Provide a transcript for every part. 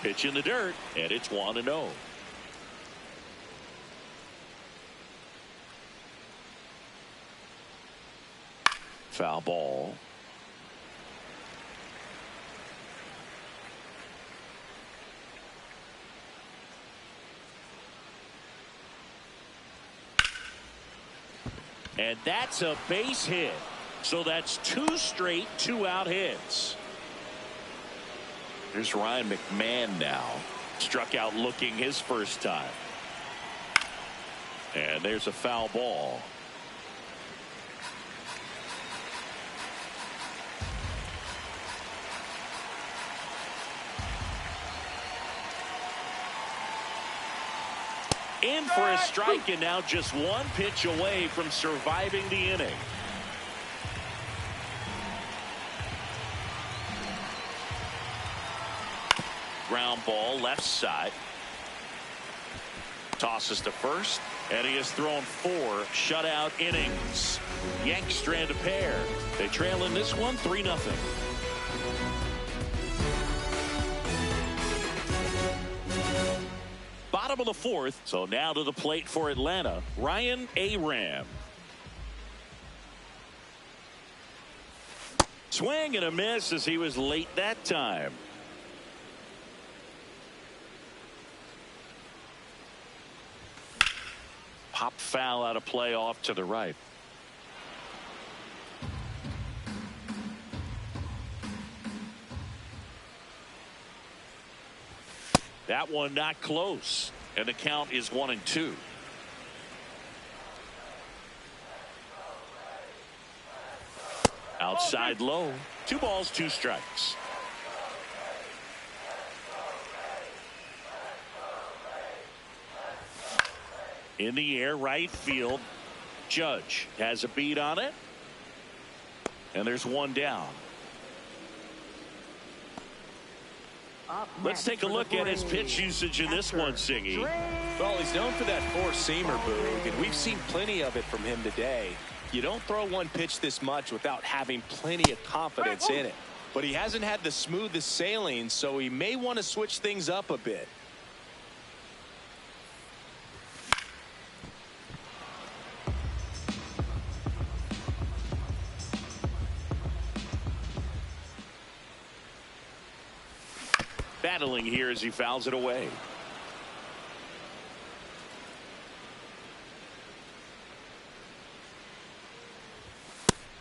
Pitch in the dirt, and it's 1-0. Foul ball. And that's a base hit. So that's 2 straight 2-out hits. Here's Ryan McMahon now. Struck out looking his first time. And there's a foul ball. In for a strike, and now just 1 pitch away from surviving the inning. Ground ball left side. Tosses to first, and he has thrown 4 shutout innings. Yanks strand a pair. They trail in this one 3-0. Bottom of the 4th, so now to the plate for Atlanta, Ryan Aram. Swing and a miss as he was late that time. Pop foul out of play off to the right. That one not close, and the count is 1-2. Outside low, 2 balls, 2 strikes. In the air, right field. Judge has a beat on it, and there's 1 down. Let's take a look at his pitch usage in this one, Singy. Well, he's known for that four-seamer, Boog, and we've seen plenty of it from him today. You don't throw one pitch this much without having plenty of confidence in it. But he hasn't had the smoothest sailing, so he may want to switch things up a bit. Battling here as he fouls it away.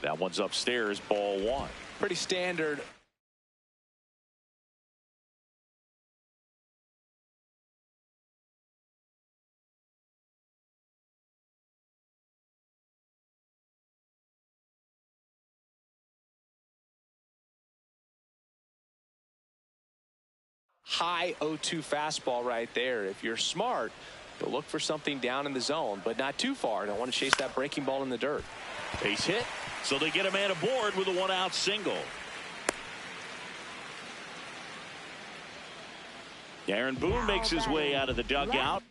That one's upstairs, ball 1. Pretty standard. High 0-2 fastball right there. If you're smart, you'll look for something down in the zone, but not too far. Don't want to chase that breaking ball in the dirt. Base hit, so they get a man aboard with a 1-out single. Aaron Boone makes his way out of the dugout.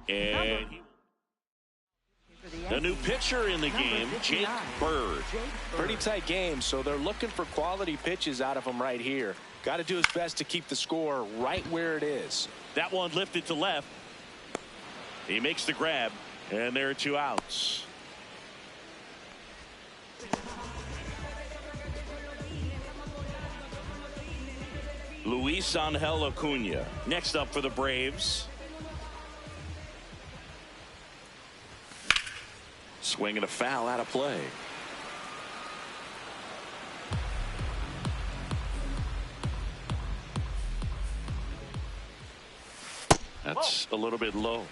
And the new pitcher in the game, Jake Bird. Pretty tight game, so they're looking for quality pitches out of him right here. Got to do his best to keep the score right where it is. That one lifted to left. He makes the grab, and there are 2 outs. Luis Angel Acuna next up for the Braves. Swing and a foul out of play. That's a little bit low.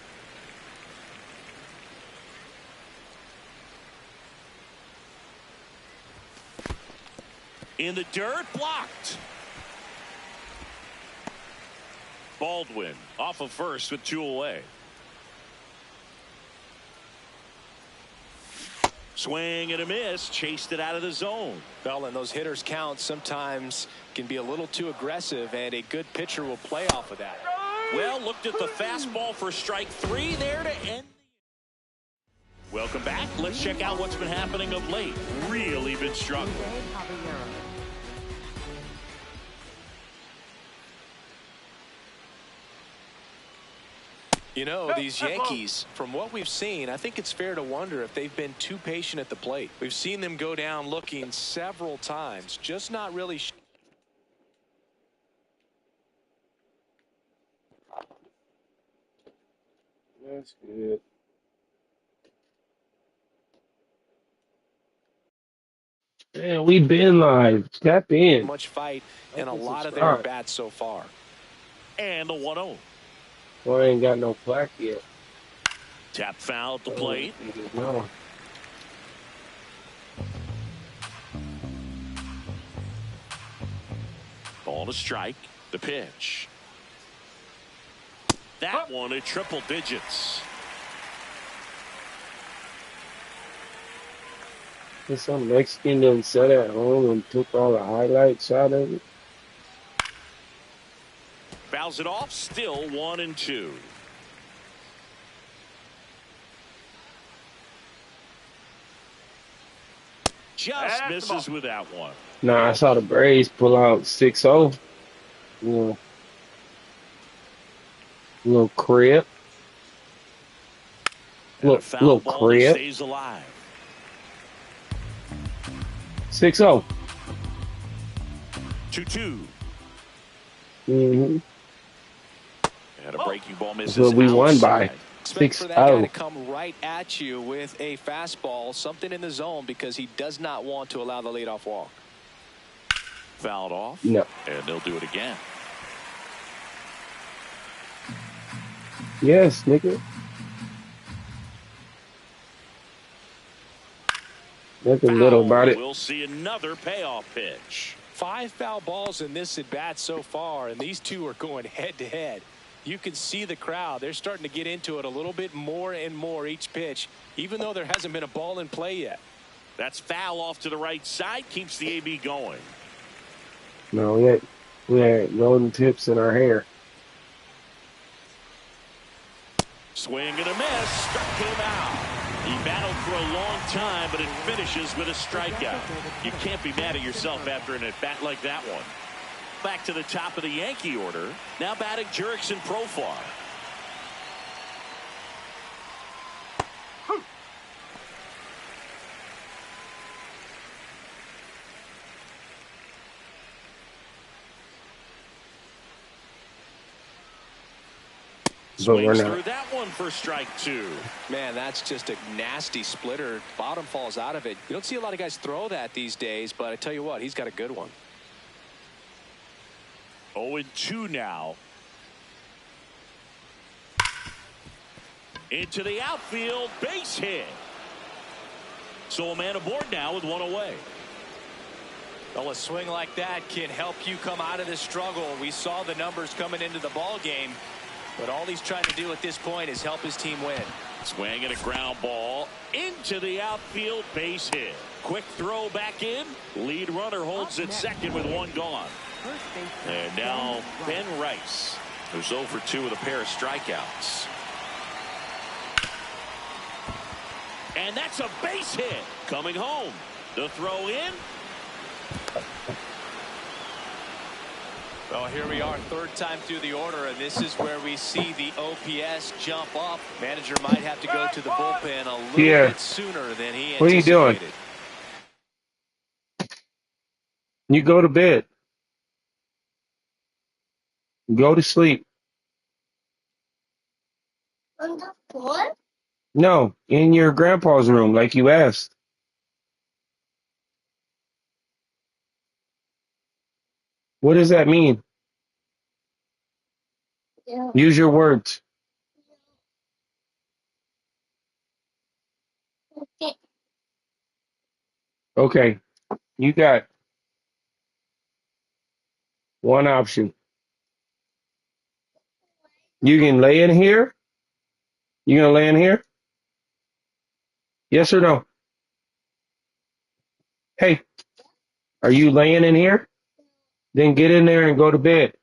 In the dirt, blocked. Baldwin off of first with 2 away. Swing and a miss, chased it out of the zone. Well, and those hitters count sometimes can be a little too aggressive, and a good pitcher will play off of that. Well, looked at the fastball for strike 3 there to end. Welcome back. Let's check out what's been happening of late. Really been struggling. You know, these Yankees, from what we've seen, I think it's fair to wonder if they've been too patient at the plate. We've seen them go down looking several times, just not really. That's good. Man, we been live. Tap in. Much fight and a lot of their at-bats so far. And the 1-0. Well, I ain't got no plaque yet. Tap foul at the plate. No. Ball to strike. The pitch. That one at triple digits. Some Mexican done sat at home and took all the highlights out of it. Fouls it off. Still 1-2. Just misses with that one. Nah, I saw the Braves pull out 6-0. Little crib. Little crib. Stays alive. 6-0. 2-2. Mm-hmm. And a breaking ball misses. That's what we won by. Expect for that guy to come right at you with a fastball, something in the zone, because he does not want to allow the leadoff walk. Fouled off. No. And they'll do it again. Yes, nigga. Nothing little about it. We'll see another payoff pitch. 5 foul balls in this at bat so far, and these two are going head to head. You can see the crowd. They're starting to get into it a little bit more and more each pitch, even though there hasn't been a ball in play yet. That's foul off to the right side. Keeps the AB going. No, we had golden tips in our hair. Swing and a miss. Struck him out. He battled for a long time, but it finishes with a strikeout. You can't be mad at yourself after an at-bat like that one. Back to the top of the Yankee order. Now batting Jurickson Profar. Swings through that one for strike 2. Man, that's just a nasty splitter. Bottom falls out of it. You don't see a lot of guys throw that these days, but I tell you what, he's got a good one. 0-2 now. Into the outfield, base hit. So a man aboard now with 1 away. Well, a swing like that can help you come out of this struggle. We saw the numbers coming into the ball game, but all he's trying to do at this point is help his team win. Swing and a ground ball into the outfield, base hit. Quick throw back in. Lead runner holds at second with 1 gone. And now Ben Rice, who's 0 for 2 with a pair of strikeouts. And that's a base hit. Coming home. The throw in. Well, here we are, 3rd time through the order, and this is where we see the OPS jump up. Manager might have to go to the bullpen a little bit sooner than he anticipated. What are you doing? You go to bed. Go to sleep. On the floor? No, in your grandpa's room, like you asked. What does that mean? Yeah. Use your words. Okay. Okay, you got one option. You can lay in here. You gonna lay in here? Yes or no? Hey, are you laying in here? Then get in there and go to bed.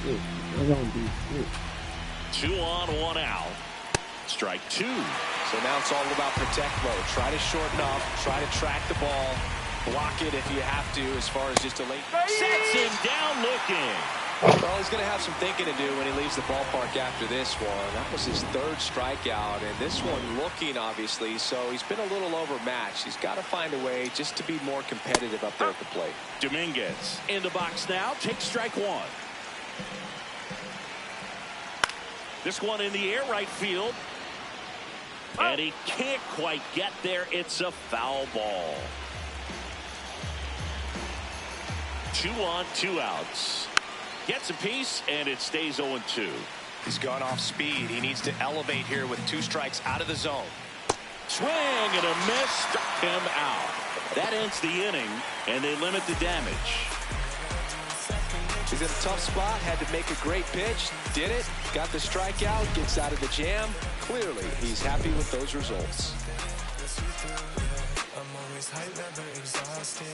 Shit, I don't do shit. 2 on, 1 out. Strike 2. So now it's all about protect mode. Try to shorten up, try to track the ball, block it if you have to as far as just a late. Sets him down looking. Well, he's going to have some thinking to do when he leaves the ballpark after this one. That was his 3rd strikeout, and this one looking, obviously, so he's been a little overmatched. He's got to find a way just to be more competitive up there at the plate. Dominguez in the box now. Takes strike 1. This one in the air, right field. And he can't quite get there. It's a foul ball. 2 on, 2 outs. Gets a piece, and it stays 0-2. He's gone off speed. He needs to elevate here with 2 strikes out of the zone. Swing and a miss. Struck him out. That ends the inning, and they limit the damage. He's in a tough spot. Had to make a great pitch. Did it. Got the strikeout. Gets out of the jam. Clearly, he's happy with those results. I'm always hyped, never exhausted.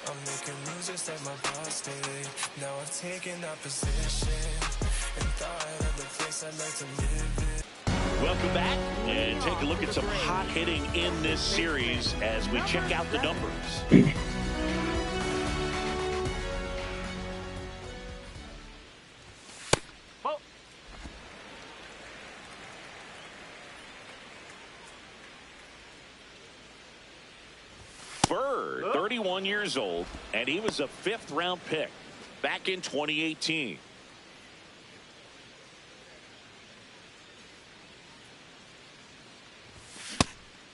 I'm making moves just like my boss did. Now I've taken that position and thought of the place I'd like to live in. Welcome back, and take a look at some hot hitting in this series as we check out the numbers. Bird, 31 years old, and he was a 5th-round pick back in 2018.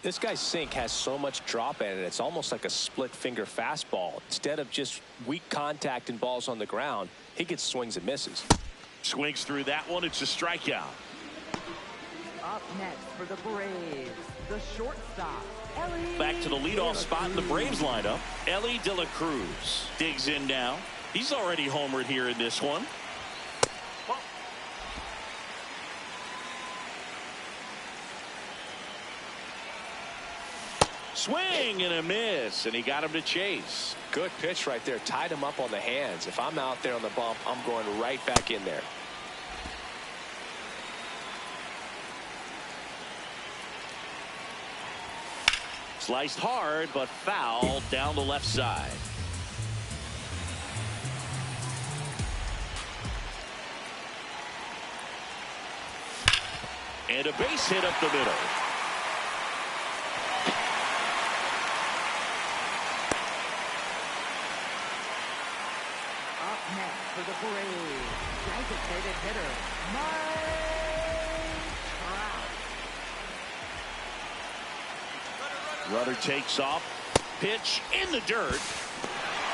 This guy's sink has so much drop in it. It's almost like a split-finger fastball. Instead of just weak contact and balls on the ground, he gets swings and misses. Swings through that one. It's a strikeout. Up next for the Braves, the shortstop, Ellie. Back to the leadoff spot in the Braves lineup. Ellie De La Cruz digs in now. He's already homered here in this one. Swing and a miss, and he got him to chase. Good pitch right there. Tied him up on the hands. If I'm out there on the bump, I'm going right back in there. Sliced hard, but foul down the left side. And a base hit up the middle. Up next for the Braves, designated hitter, Mike Trout. Runner takes off. Pitch in the dirt.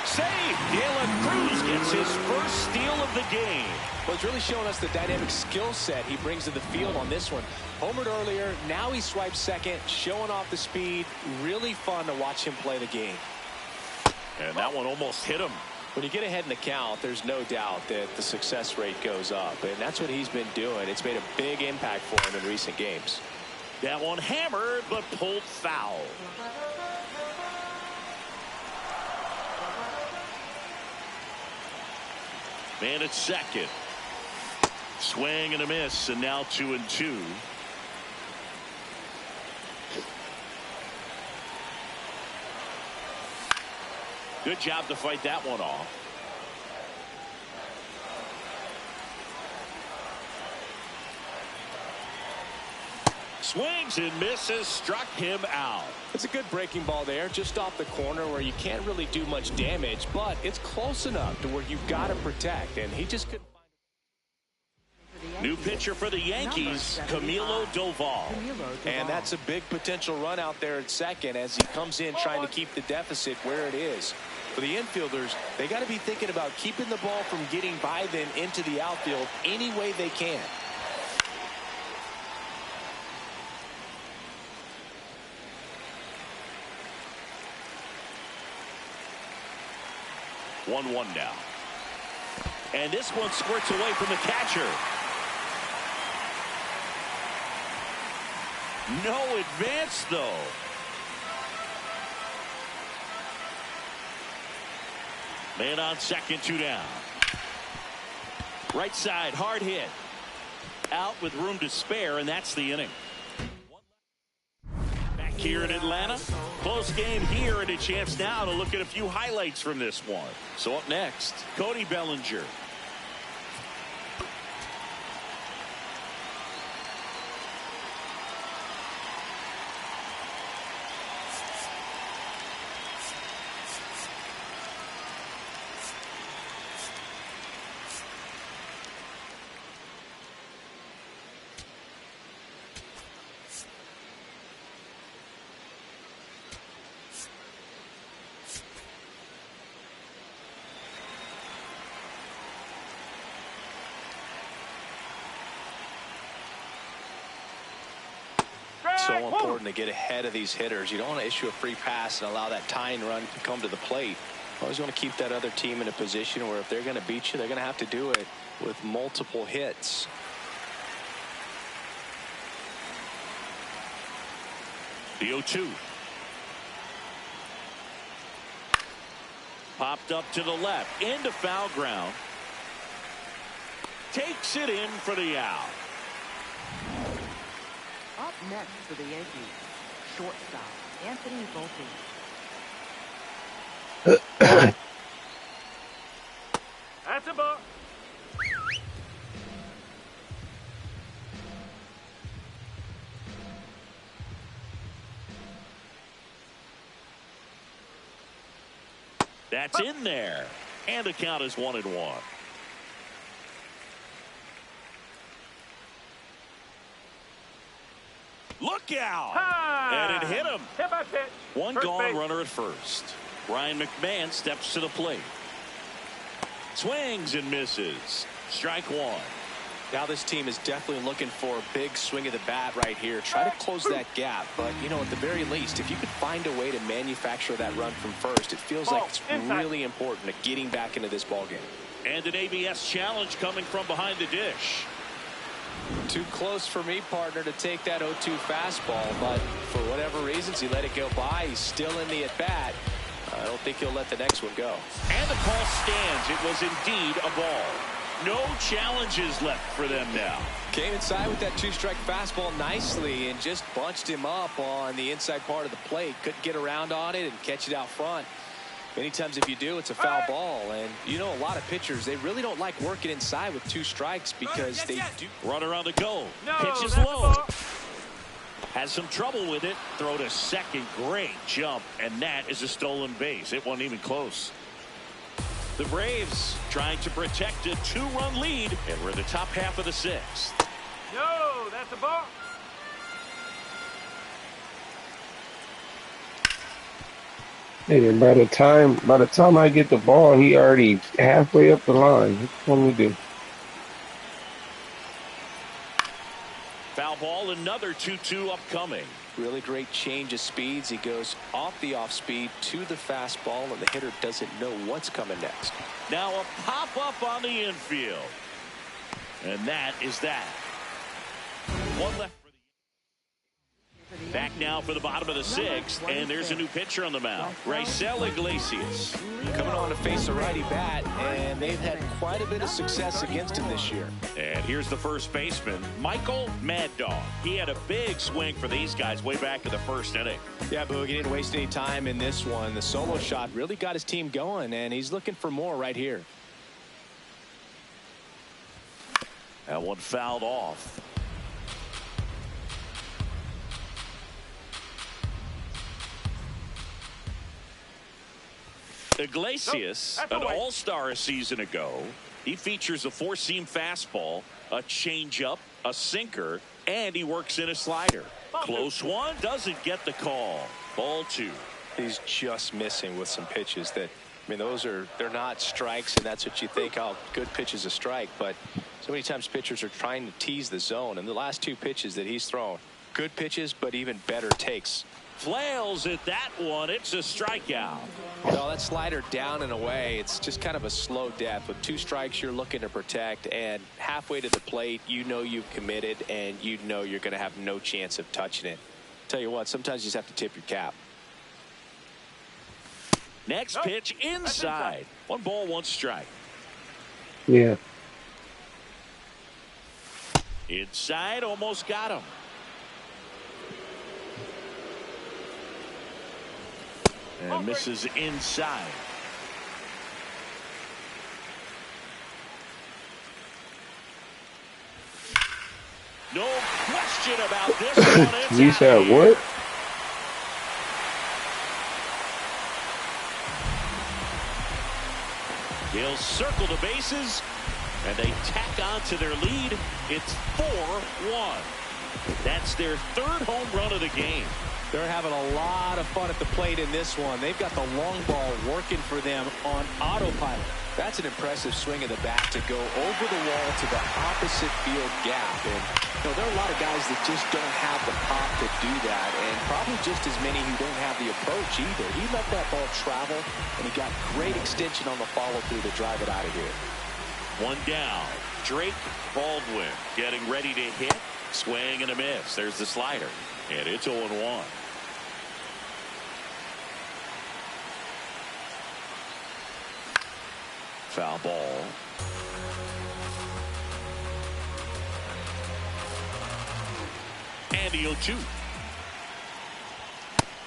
Save. De La Cruz gets his first steal of the game. Well, it's really showing us the dynamic skill set he brings to the field on this one. Homered earlier. Now he swipes second, showing off the speed. Really fun to watch him play the game. And that one almost hit him. When you get ahead in the count, there's no doubt that the success rate goes up, and that's what he's been doing. It's made a big impact for him in recent games. That one hammered, but pulled foul. Man at second. Swing and a miss, and now 2-2. Good job to fight that one off. Swings and misses, struck him out. It's a good breaking ball there, just off the corner where you can't really do much damage, but it's close enough to where you've got to protect, and he just couldn't find. New pitcher for the Yankees, Camilo Doval. And that's a big potential run out there at second as he comes in trying to keep the deficit where it is. For the infielders, they got to be thinking about keeping the ball from getting by them into the outfield any way they can. One now. And this one squirts away from the catcher. No advance, though. Man on second, 2 down. Right side, hard hit. Out with room to spare, and that's the inning. Back here in Atlanta. Close game here, and a chance now to look at a few highlights from this one. So up next, Cody Bellinger. So important to get ahead of these hitters. You don't want to issue a free pass and allow that tying run to come to the plate. You always want to keep that other team in a position where if they're going to beat you, they're going to have to do it with multiple hits. The 0-2. Popped up to the left, into foul ground. Takes it in for the out. Up next for the Yankees, shortstop Anthony Volpe. That's a ball. That's in there. And the count is 1-1. Look out! And it hit him. Hit by pitch. One First gone base. runner at first. Ryan McMahon steps to the plate. Swings and misses. Strike one. Now this team is definitely looking for a big swing of the bat right here. Try to close that gap. But, you know, at the very least, if you could find a way to manufacture that run from first, it feels like it's really important to getting back into this ballgame. And an ABS challenge coming from behind the dish. Too close for me, partner, to take that 0-2 fastball. But for whatever reasons, he let it go by. He's still in the at-bat. I don't think he'll let the next one go. And the call stands. It was indeed a ball. No challenges left for them now. Came inside with that 2-strike fastball nicely and just bunched him up on the inside part of the plate. Couldn't get around on it and catch it out front. Many times if you do, it's a foul ball. And you know, a lot of pitchers, they really don't like working inside with 2 strikes because they do. Runner on the go. No, Pitch is that's low. a ball. Has some trouble with it. Throw to second. Great jump. And that is a stolen base. It wasn't even close. The Braves trying to protect a 2-run lead. And we're in the top half of the 6th. No, that's a ball. Hey, by the time I get the ball, he already halfway up the line. What can we do? Foul ball, another 2-2 upcoming. Really great change of speeds. He goes off the off speed to the fastball, and the hitter doesn't know what's coming next. Now a pop-up on the infield. And that is that. One left. Back now for the bottom of the 6th, and there's a new pitcher on the mound, Raisel Iglesias. Coming on to face a righty bat, and they've had quite a bit of success against him this year. And here's the first baseman, Michael Mad Dog. He had a big swing for these guys way back in the first inning. Yeah, Boog, he didn't waste any time in this one. The solo shot really got his team going, and he's looking for more right here. That one fouled off. Iglesias, Nope, that's an away. all-star a season ago. He features a four-seam fastball, a changeup, a sinker, and he works in a slider. Close one, doesn't get the call. Ball 2. He's just missing with some pitches that, I mean, they're not strikes, and that's what you think, oh, good pitch is a strike. But so many times pitchers are trying to tease the zone, and the last 2 pitches that he's thrown, good pitches, but even better takes. Flails at that one. It's a strikeout. No, that slider down and away, it's just kind of a slow death. With 2 strikes, you're looking to protect, and halfway to the plate, you know you've committed, and you know you're going to have no chance of touching it. Tell you what, sometimes you just have to tip your cap. Next pitch inside. 1 ball, 1 strike. Yeah. Inside, almost got him. And misses inside. No question about this one. It's You out said of here. what? He'll circle the bases, and they tack on to their lead. It's 4-1. That's their 3rd home run of the game. They're having a lot of fun at the plate in this one. They've got the long ball working for them on autopilot. That's an impressive swing of the bat to go over the wall to the opposite field gap. And there are a lot of guys that just don't have the pop to do that, and probably just as many who don't have the approach either. He let that ball travel, and he got great extension on the follow-through to drive it out of here. 1 down. Drake Baldwin getting ready to hit. Swing and a miss. There's the slider. And it's 0-1. Foul ball. And the 0-2.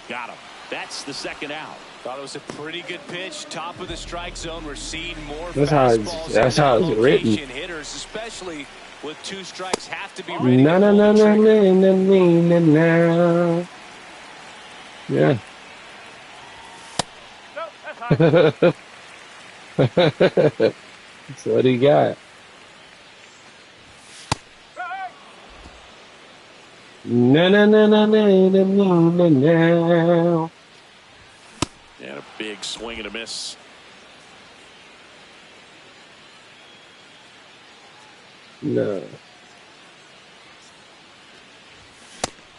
Got him. That's the 2nd out. Thought it was a pretty good pitch, top of the strike zone. We're seeing more That's how it's written. Hitters, especially with 2 strikes, have to be No, ready. no, no, no, no, no, no, no. Yeah. Nope, that's high. That's what he got. No, no, no, no, no, no, no, no. And a big swing and a miss. No.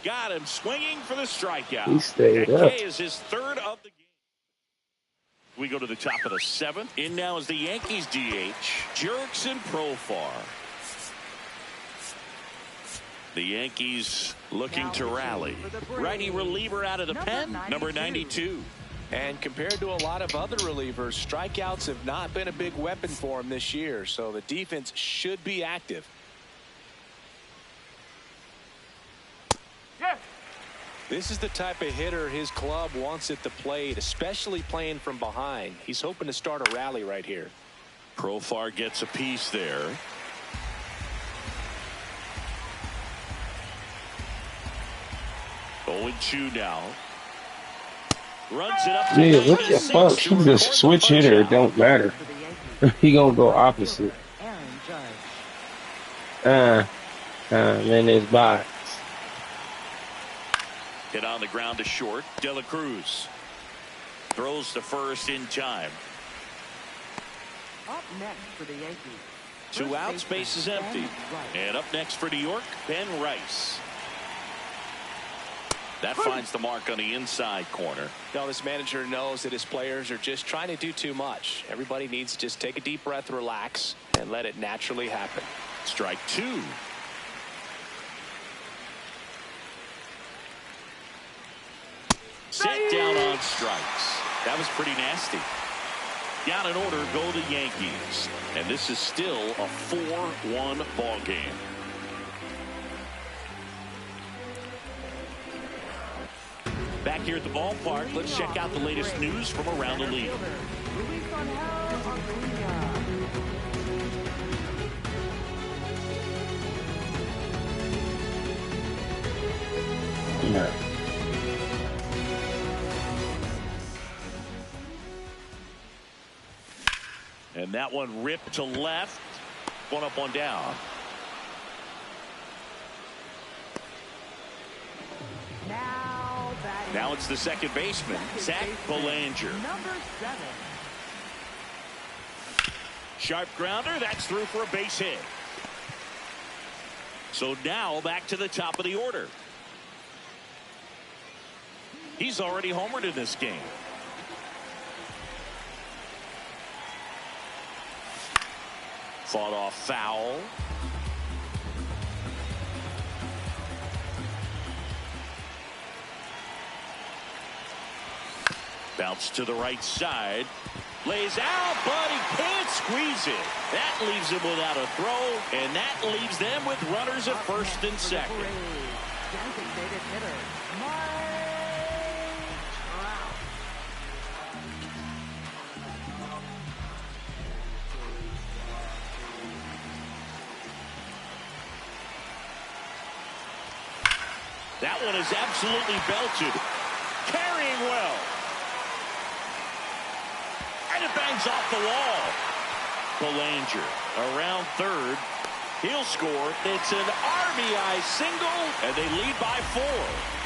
Got him swinging for the strikeout. He stayed And up. K is his 3rd of the game. We go to the top of the 7th. In now is the Yankees DH, Jurickson Profar. The Yankees looking to rally. Righty reliever out of the pen, number 92. And compared to a lot of other relievers, strikeouts have not been a big weapon for him this year, so the defense should be active. Yes. This is the type of hitter his club wants at the plate, especially playing from behind. He's hoping to start a rally right here. Profar gets a piece there. Oh, and 2 now. Runs it up to Nigga, what the 96 fuck? to He record just the switch hitter. It punch-out. don't matter. For the Yankees, He gonna go opposite. Aaron Judge. Then it's box. Hit on the ground to short. De La Cruz throws to first in time. Up next for the Yankees. 2 outs, First base is baseman empty. Ben Wright. And up next for New York, Ben Rice. That finds the mark on the inside corner. Now, this manager knows that his players are just trying to do too much. Everybody needs to just take a deep breath, relax, and let it naturally happen. Strike 2. Set down on strikes. That was pretty nasty. Down in order go the Yankees. And this is still a 4-1 ball game. Back here at the ballpark, let's check out the latest news from around the league. Luis Angel Acuna. No. And that one ripped to left. One up, one down. Now it's the second baseman, Zach Belanger. Number 7. Sharp grounder. That's through for a base hit. So now back to the top of the order. He's already homered in this game. Fought off foul. Bounce to the right side. Lays out, but he can't squeeze it. That leaves him without a throw, and that leaves them with runners at first and second. Designated hitter, Mike Trout. That one is absolutely belted. Carrying well. And it bangs off the wall. Belanger around third. He'll score. It's an RBI single, and they lead by 4.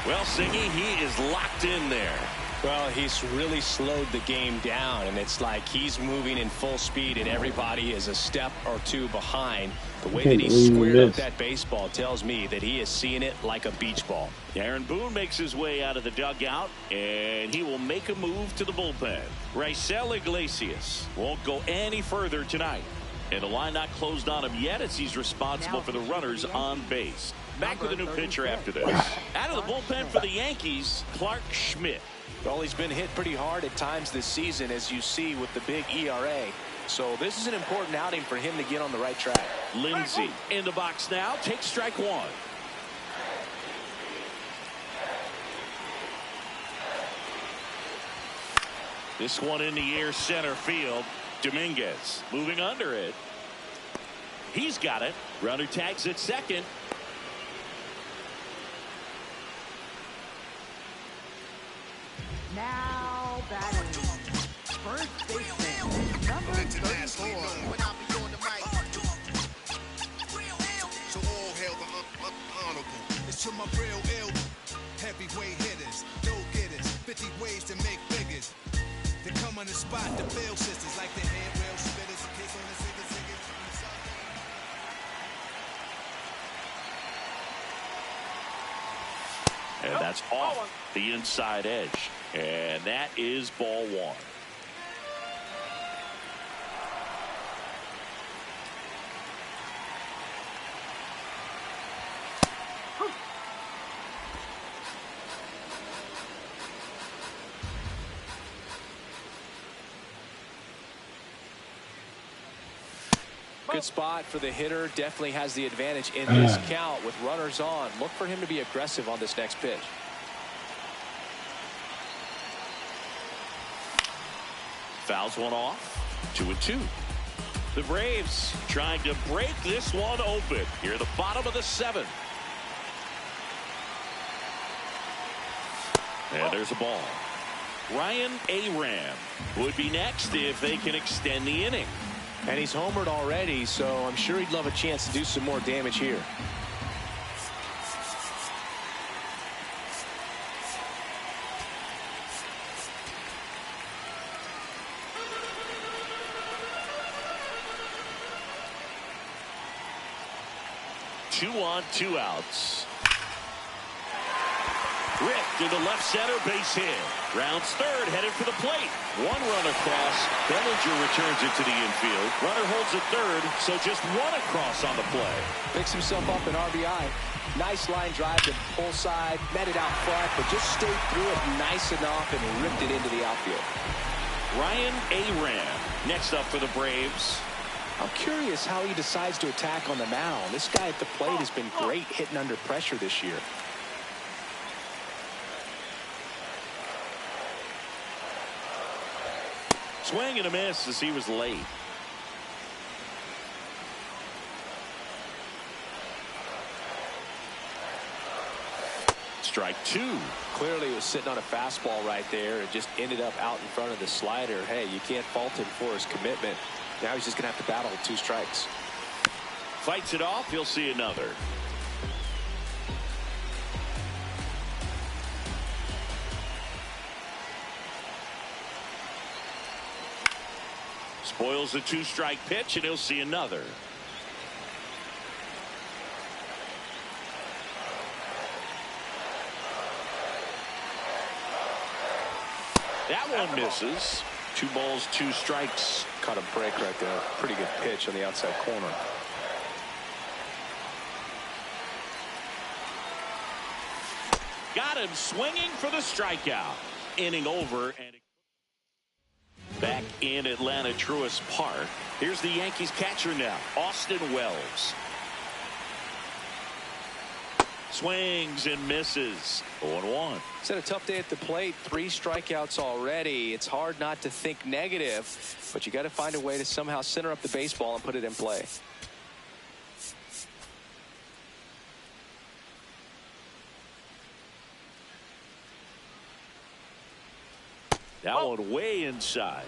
Well, Singy, he is locked in there. Well, he's really slowed the game down, and it's like he's moving in full speed, and everybody is a step or two behind. The way that he squared up that baseball tells me that he is seeing it like a beach ball. Aaron Boone makes his way out of the dugout, and he will make a move to the bullpen. Raisel Iglesias won't go any further tonight. And the line not closed on him yet as he's responsible for the runners on base. Back with a new pitcher after this. Out of the bullpen for the Yankees, Clark Schmidt. Well, he's been hit pretty hard at times this season, as you see with the big ERA. So this is an important outing for him to get on the right track. Lindsey in the box now. Takes strike 1. This one in the air, center field. Dominguez moving under it. He's got it. Runner tags at second. Now batting, first baseman, number 34. So all hail the honorable. It's to my real ill heavyweight hitters, go getters, 50 ways to make figures. They come on the spot, the fail sisters like the handrail spitters. In case on the singers. And that's off the inside edge. And that is ball 1. Good spot for the hitter. Definitely has the advantage in this count with runners on. Look for him to be aggressive on this next pitch. Fouls one off. 2-2. The Braves trying to break this one open. Here at the bottom of the 7th. And there's a ball. Ryan Aram would be next if they can extend the inning. And he's homered already, so I'm sure he'd love a chance to do some more damage here. Two on, 2 outs. Ripped into left center, base hit. Rounds third, headed for the plate. 1 run across. Bellinger returns it to the infield. Runner holds at third, so just 1 across on the play. Picks himself up an RBI. Nice line drive to pull side, met it out front, but just stayed through it nice enough and ripped it into the outfield. Ryan Aram next up for the Braves. I'm curious how he decides to attack on the mound. This guy at the plate has been great hitting under pressure this year. Swing and a miss as he was late. strike two. Clearly, he was sitting on a fastball right there and just ended up out in front of the slider. Hey, you can't fault him for his commitment. Now he's just going to have to battle with 2 strikes. Fights it off. He'll see another. Spoils the 2-strike pitch, and he'll see another. That one misses. 2 balls, 2 strikes. Caught a break right there. Pretty good pitch on the outside corner. Got him swinging for the strikeout. Inning over. And back in Atlanta Truist Park. Here's the Yankees catcher now, Austin Wells. Swings and misses. 0-1. He's had a tough day at the plate. 3 strikeouts already. It's hard not to think negative, but you got to find a way to somehow center up the baseball and put it in play. That one way inside.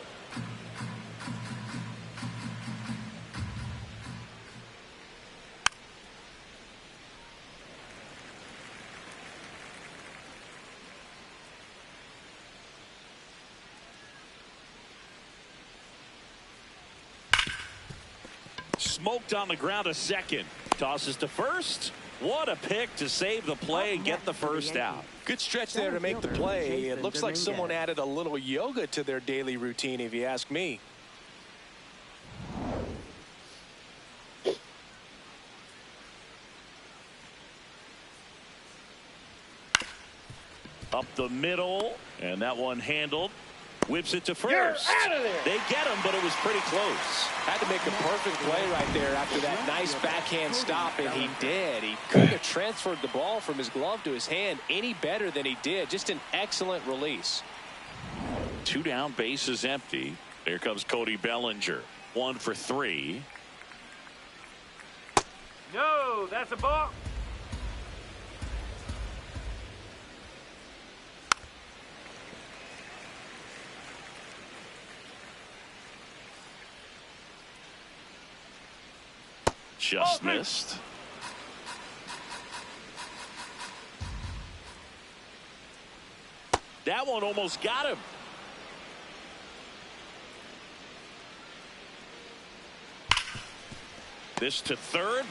Smoked on the ground to second. Tosses to first. What a pick to save the play and get the first out. Good stretch there to make the play. It looks like someone added a little yoga to their daily routine, if you ask me. Up the middle, and that one handled. Whips it to first. They get him, but it was pretty close. Had to make a perfect play right there after that nice backhand stop, and he did. He couldn't have transferred the ball from his glove to his hand any better than he did. Just an excellent release. 2 down, bases empty. Here comes Cody Bellinger. 1 for 3. No, that's a ball. Just missed. That one almost got him. This to third.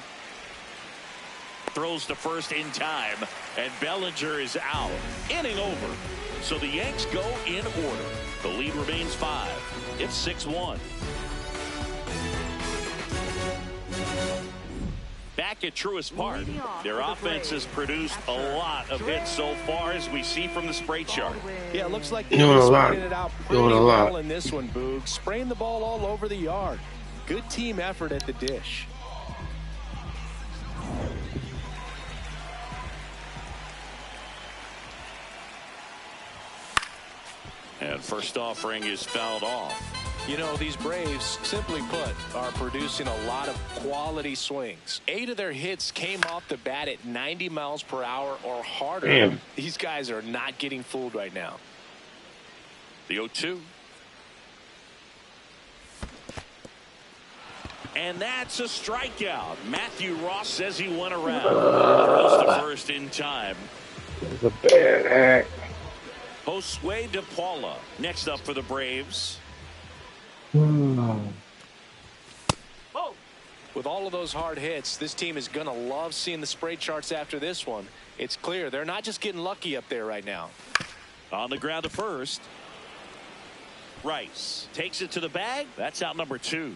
Throws to first in time, and Bellinger is out. Inning over. So the Yanks go in order. The lead remains 5. It's 6-1. Back at Truist Park, their offense has produced a lot of hits so far, as we see from the spray chart. Yeah, it looks like they're spraying it out pretty well in this one, Boog. Spraying the ball all over the yard. Good team effort at the dish. And first offering is fouled off. You know, these Braves, simply put, are producing a lot of quality swings. 8 of their hits came off the bat at 90 miles per hour or harder. Damn. These guys are not getting fooled right now. The 0-2. And that's a strikeout. Matthew Ross says he went around. Throws to first in time. It's a bad act. Josue DePaula next up for the Braves. With all of those hard hits, this team is going to love seeing the spray charts after this one. It's clear they're not just getting lucky up there right now. On the ground to first. Rice takes it to the bag. That's out number 2.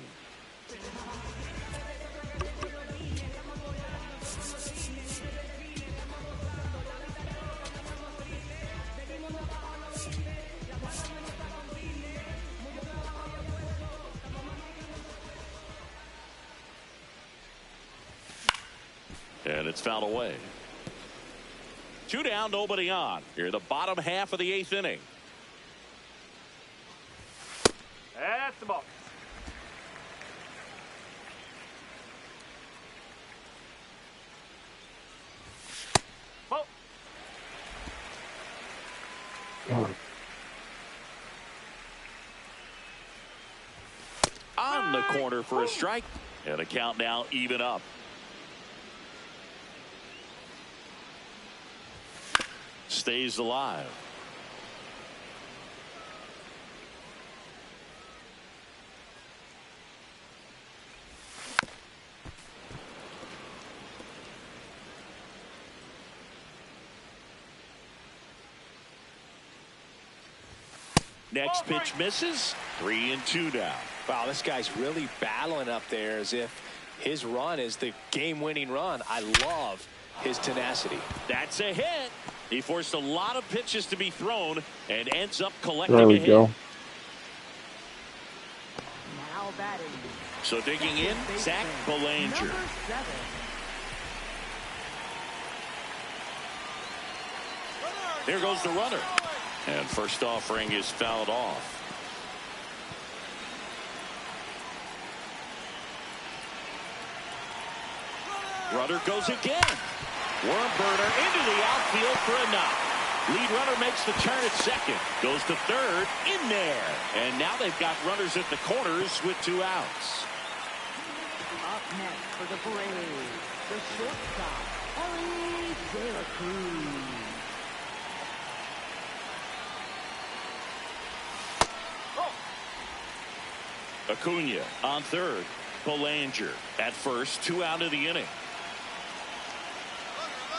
And it's fouled away. 2 down, nobody on. Here, the bottom half of the 8th inning. That's the ball. on the corner for a strike. And a count now even up. Stays alive. Next pitch misses. 3-2 now. Wow, this guy's really battling up there as if his run is the game-winning run. I love his tenacity. That's a hit. He forced a lot of pitches to be thrown and ends up collecting There a we hit. go. Now batting. So digging in, Zach Belanger. Number 7. Here goes the runner. And first offering is fouled off. Runner goes again. Worm burner into the outfield for a knock. Lead runner makes the turn at second. Goes to third. In there. And now they've got runners at the corners with 2 outs. Up next for the Braves, the shortstop, Ellie De La Cruz. Acuna on third. Belanger at first. 2 out of the inning.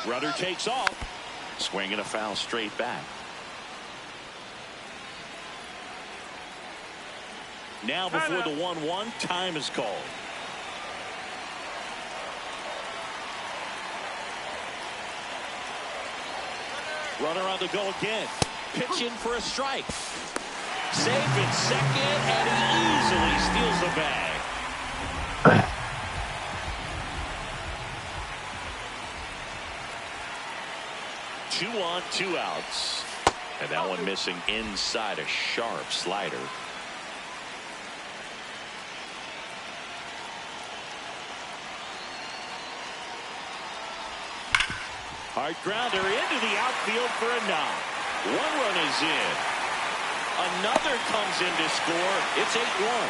Runner takes off. Swinging a foul straight back. Now before the 1-1, time is called. Runner on the go again. Pitching for a strike. Safe at second, and he easily steals the bag. 2 on, 2 outs. And that one missing inside a sharp slider. Hard grounder into the outfield for a knock. 1 run is in. Another comes in to score. It's 8-1.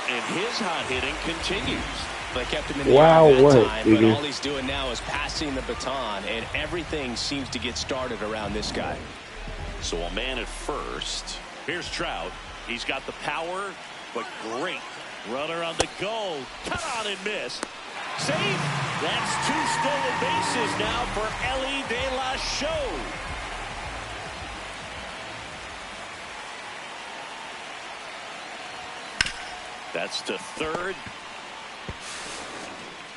And his hot hitting continues. They kept him in the Wow, air that what, time, but dude? all he's doing now is passing the baton, and everything seems to get started around this guy. So a man at first. Here's Trout. He's got the power, but great. Runner on the go. Cut on and miss. Safe. That's 2 stolen bases now for Ellie De La Show. That's to third.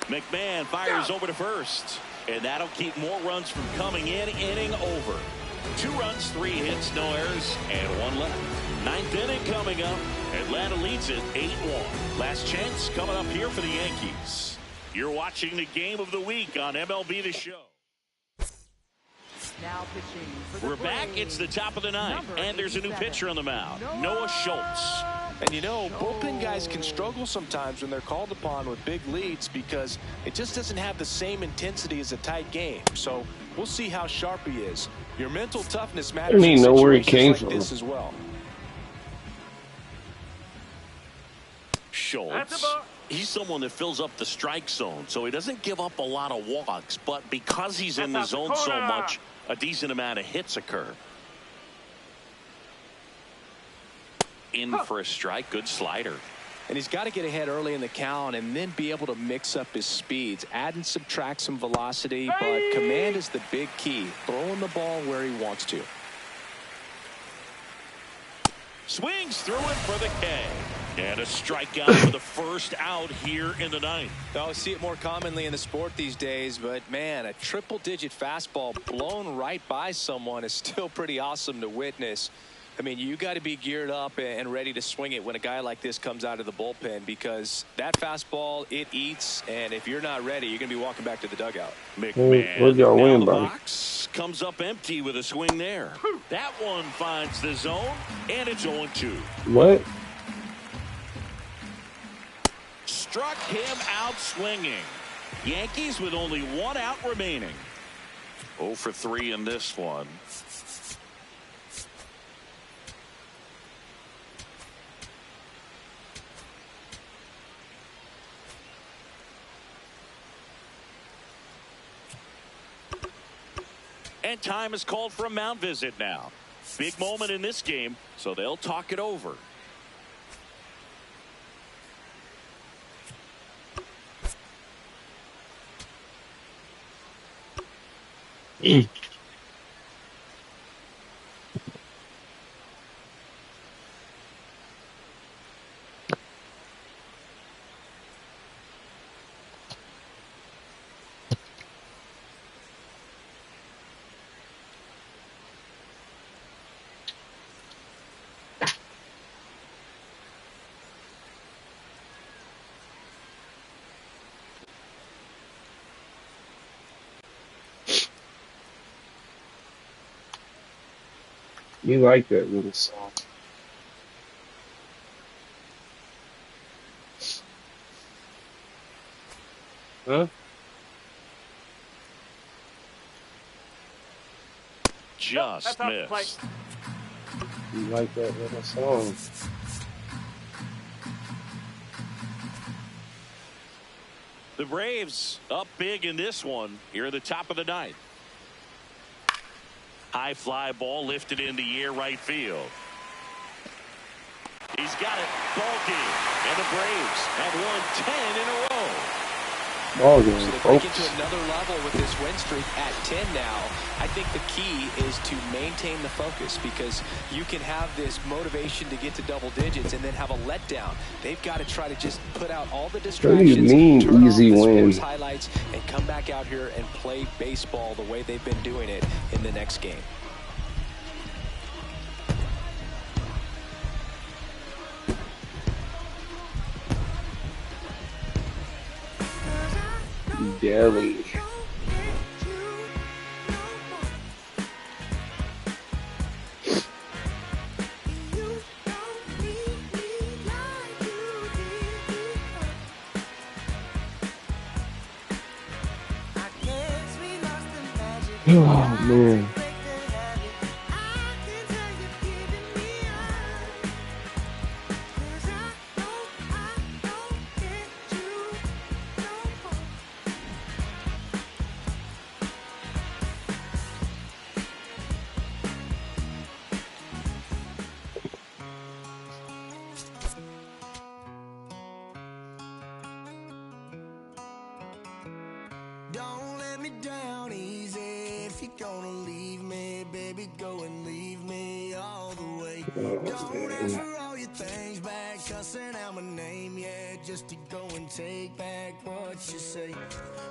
McMahon fires over to first. And that'll keep more runs from coming in. Inning over. 2 runs, 3 hits, no errors, and 1 left. 9th inning coming up. Atlanta leads it 8-1. Last chance coming up here for the Yankees. You're watching the game of the week on MLB The Show. Now pitching for the We're back. Braves, It's the top of the 9th, number and there's a new 87, pitcher on the mound, Noah Schultz. And you know, bullpen guys can struggle sometimes when they're called upon with big leads because it just doesn't have the same intensity as a tight game. So we'll see how sharp he is. Your mental toughness matters. I don't even in know where he situations came like from. this as well. Schultz, he's someone that fills up the strike zone, so he doesn't give up a lot of walks, but because he's in the zone so much, a decent amount of hits occur. In for a strike. Good slider. And he's got to get ahead early in the count and then be able to mix up his speeds. Add and subtract some velocity, but command is the big key. Throwing the ball where he wants to. Swings through it for the K. And a strikeout for the first out here in the 9th. I see it more commonly in the sport these days, but man, a triple-digit fastball blown right by someone is still pretty awesome to witness. I mean, you got to be geared up and ready to swing it when a guy like this comes out of the bullpen, because that fastball, it eats, and if you're not ready, you're going to be walking back to the dugout. McMahon Where'd y'all down win the by? box, comes up empty with a swing there. That one finds the zone, and it's 0-2. What? Struck him out swinging. Yankees with only 1 out remaining. 0 for 3 in this one. And time is called for a mound visit now. Big moment in this game, so they'll talk it over. You like that little song. Huh? Just That's off the plate. missed. You like that little song. The Braves up big in this one here at the top of the ninth. High fly ball lifted in the air right field. He's got it. Ball game. And the Braves have won 10 in a row. Ball game, So they break folks. into another level with this win streak at 10 now. I think the key is to maintain the focus, because you can have this motivation to get to double digits and then have a letdown. They've got to try to just put out all the distractions. What do you mean, turn easy off the win? sports highlights and come back out here and play baseball the way they've been doing it in the next game. Jelly. Oh, man. Don't let me down easy. If you're gonna leave me, baby, go and leave me all the way. Don't ask for all your things back, cussing out my name, yeah, just to go and take back what you say.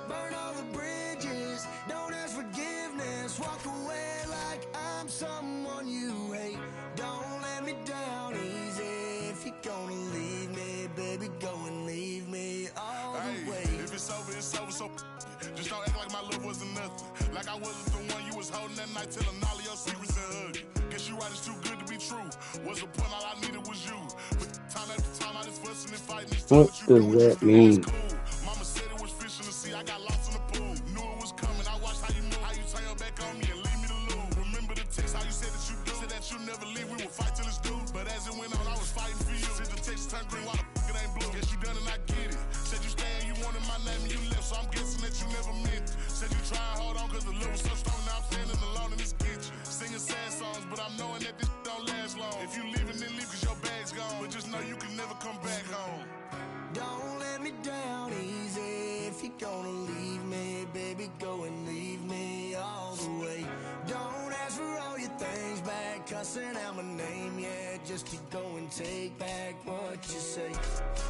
Burn all the bridges, don't ask forgiveness, walk away like I'm someone you hate. Don't let me down easy. If you're gonna leave me, baby, go and leave me all the way. If it's over, it's over, so just don't act like my love wasn't nothing. Like I wasn't the one you was holding that night, telling all of your secrets and hugging. Guess you right, it's too good to be true. What's the point? All I needed was you. But time after time, I just fussing and fighting. What does that mean? Mama said it was fish in the sea. I got lost in the pool. Knew it was coming. I watched how you move, how you turn your back on me and leave me to lose. Remember the text, how you said that you do, said that you never leave. We would fight till it's due. But as it went on, I was fighting for you. Since the text turned green, why the fuck it ain't blue? Guess you done and I get it. Said you stay and you wanted my name and you left, so I'm guessing that you never meant it. Said you try and hold on cause the love was so strong. Now I'm standing alone in this kitchen, singing sad songs, but I'm knowing that this don't last long. If you leaving, then leave cause your bag's gone. But just know you can never come back home. Don't let me down easy. If you're gonna leave me, baby, go and leave me all the way. Don't ask for all your things back, cussing out my name, yeah, just to go and take back what you say.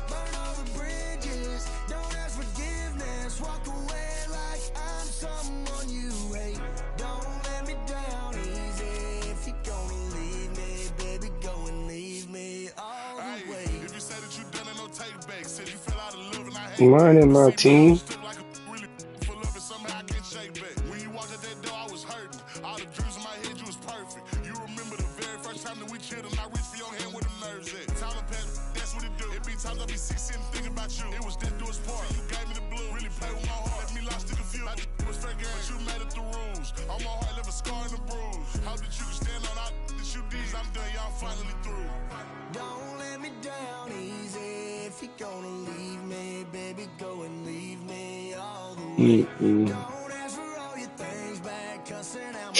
Burn all the bridges, don't ask forgiveness, walk away like I'm someone you hate. Don't let me down easy. If you're gonna leave me, baby, go and leave me all the way. If you say that you done it, no take back. Said you fell out of love and I hate Mine and my team. full of it, somehow I can't shake back. When you walked out that door, I was hurting. All the dreams in my head, you was perfect. You remember the very first time that we chilled and I reached for your hand where the nerves at. Time to pass, that's what it do. It be times I be sick sitting thinking about you. It was death do us part. You gave me the blue, really play with my heart. Left me lost in the field. I was fair game, but you made it the rules. On my heart, left a scar and a bruise. Hope that you can stand on all that you did. I'm done, y'all finally through. Don't let me down easy. If you're gonna leave me, baby, go and leave me all the way. Don't ask for all your things back, cussing out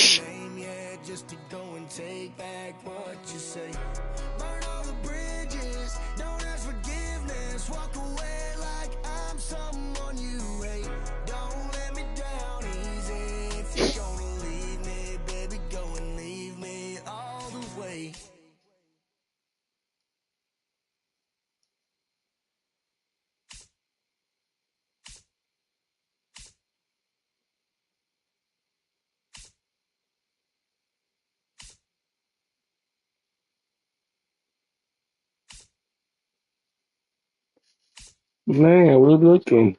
Man, we're looking.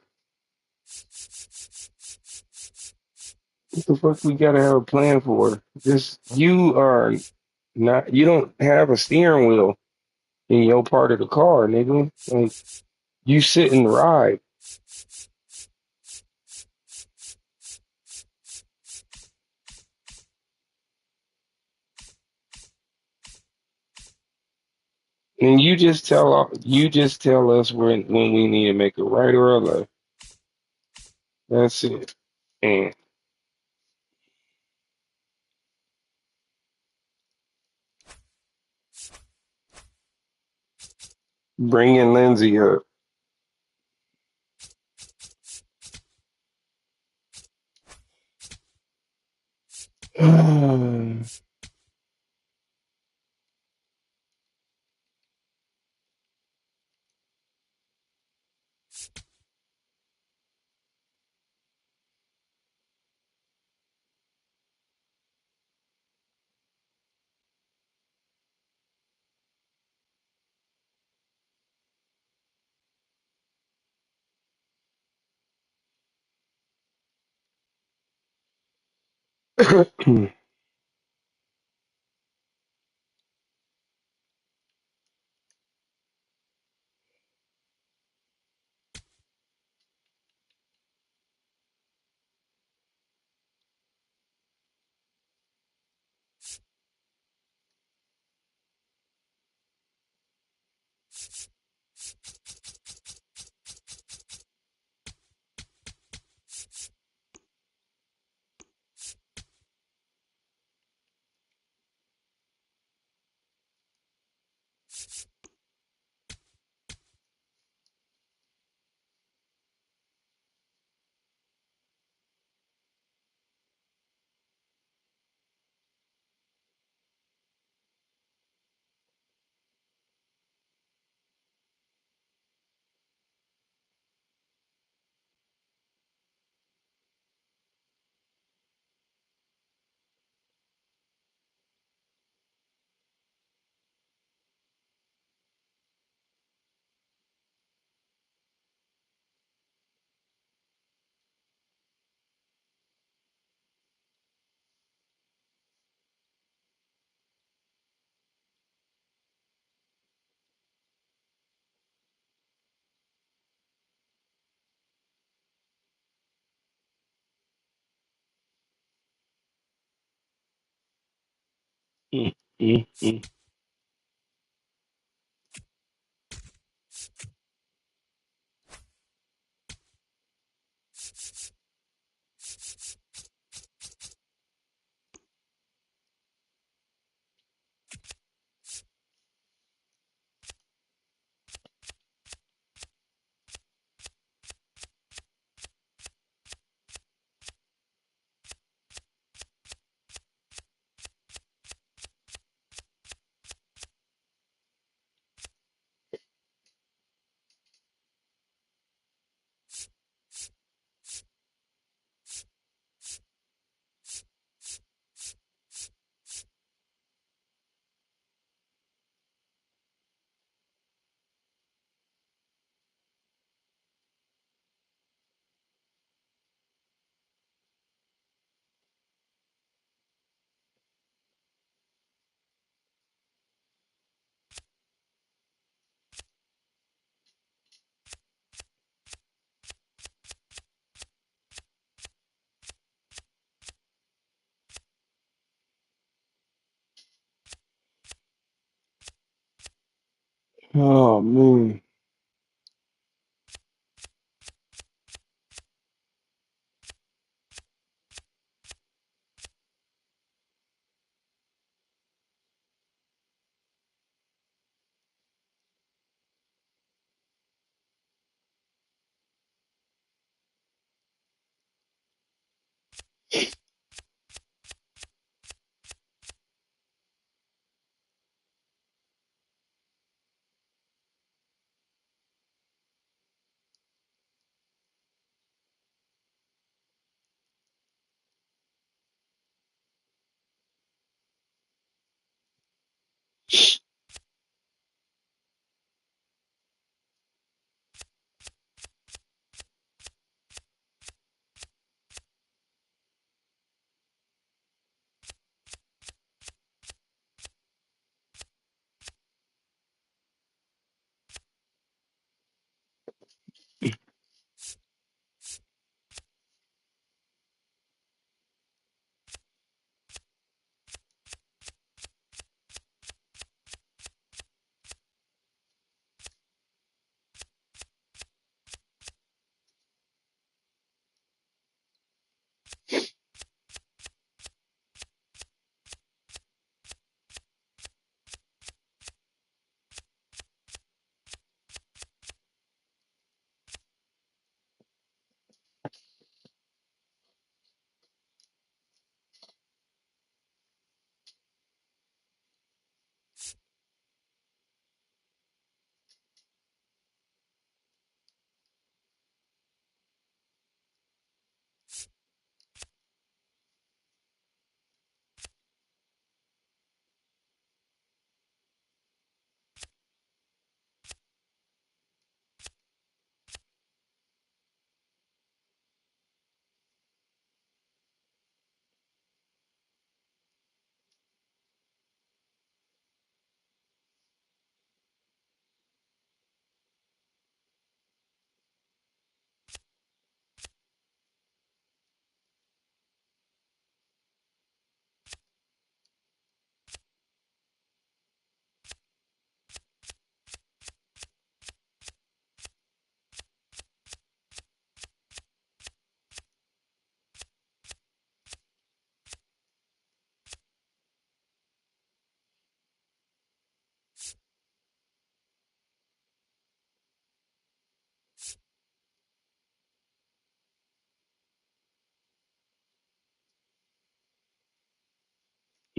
What the fuck we gotta have a plan for? This you are not you don't have a steering wheel in your part of the car, nigga. Like you sit and ride. And you just tell us when we need to make a right or a left. That's it. And bringing Lindsay up. Oh man.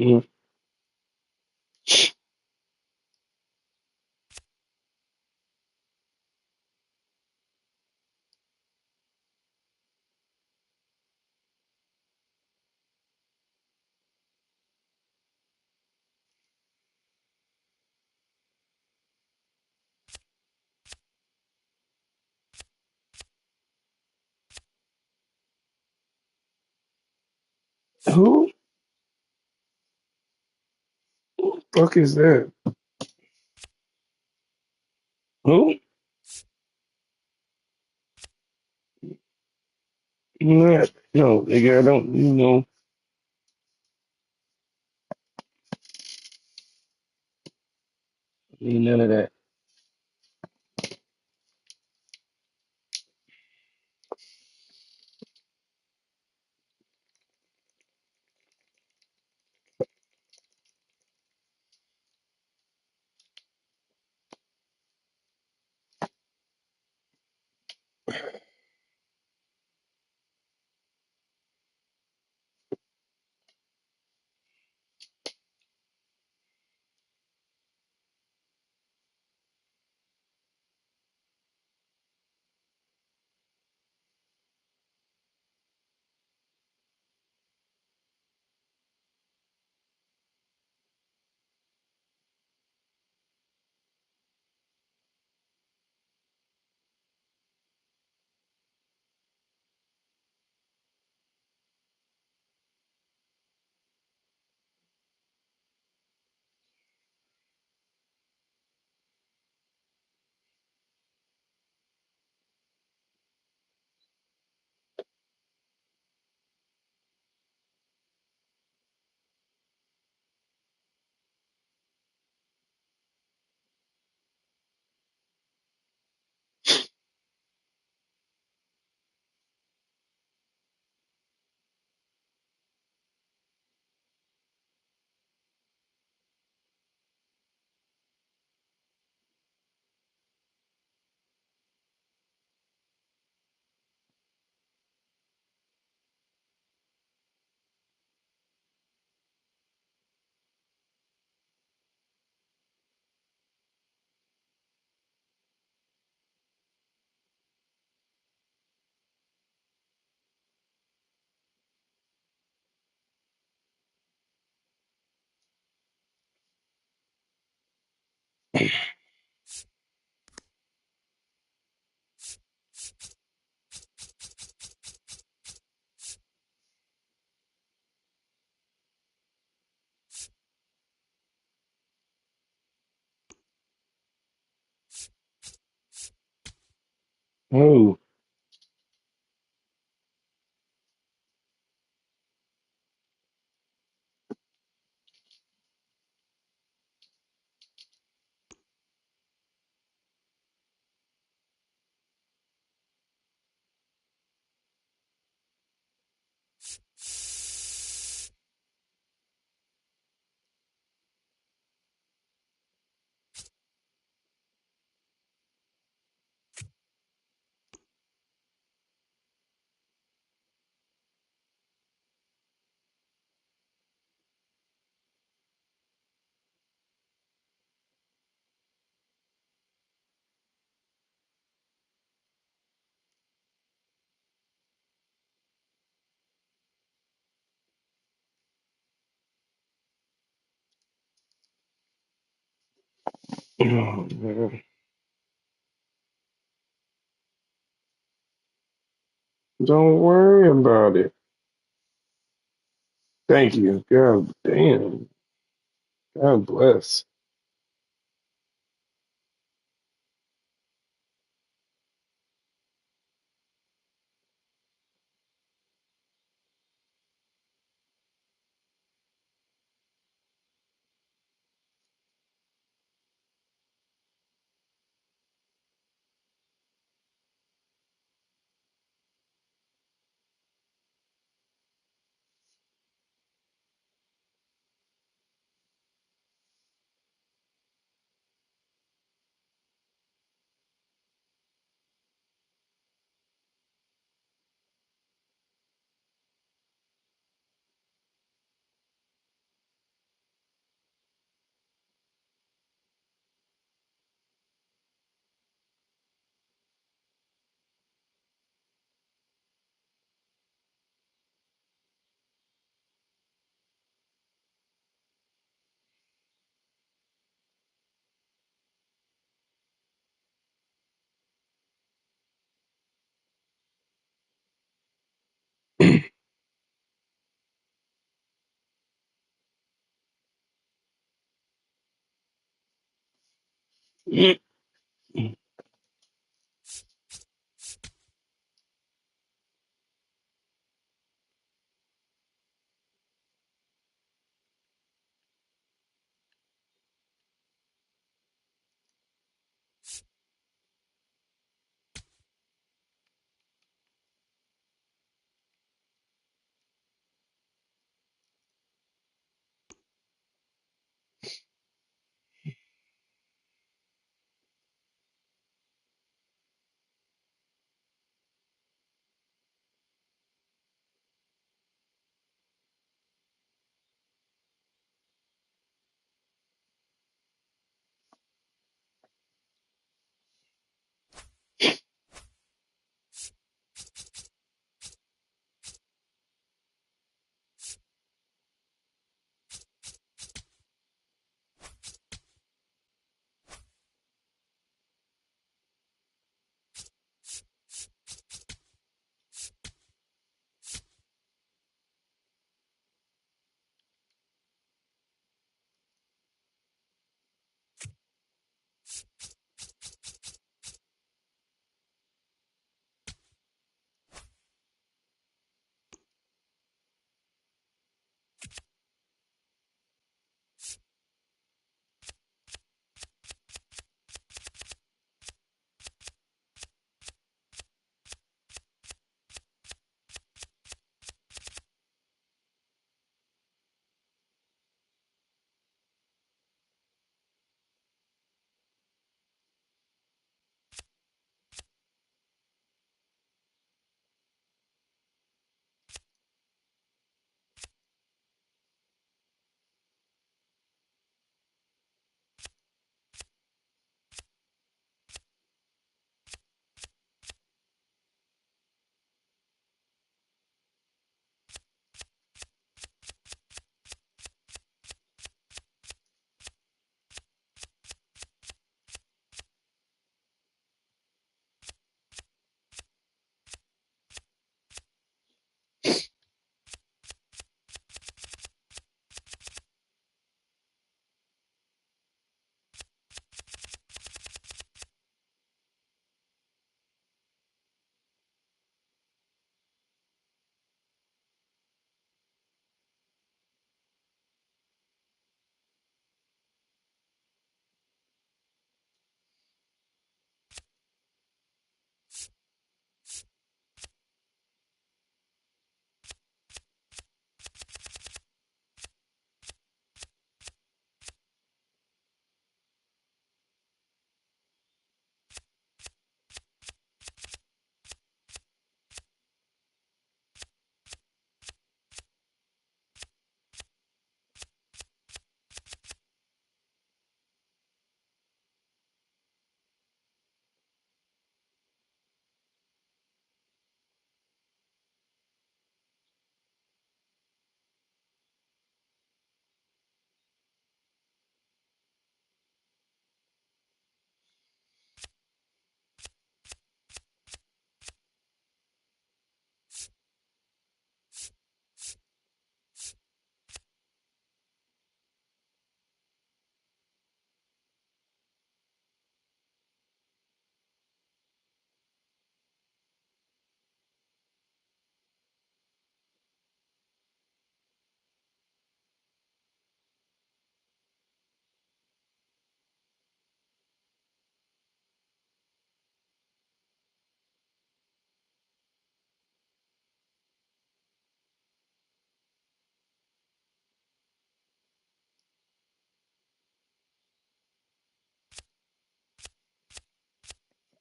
Mm. Who? Fuck is that? Who? Not, no, nigga, I don't, need none of that. Oh, man. Don't worry about it. Thank you. God damn. God bless. Don't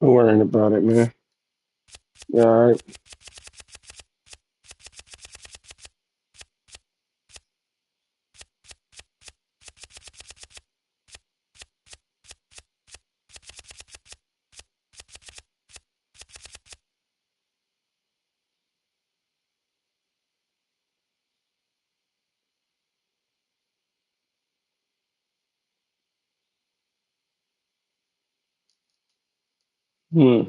worry about it, man. You all right? Hmm.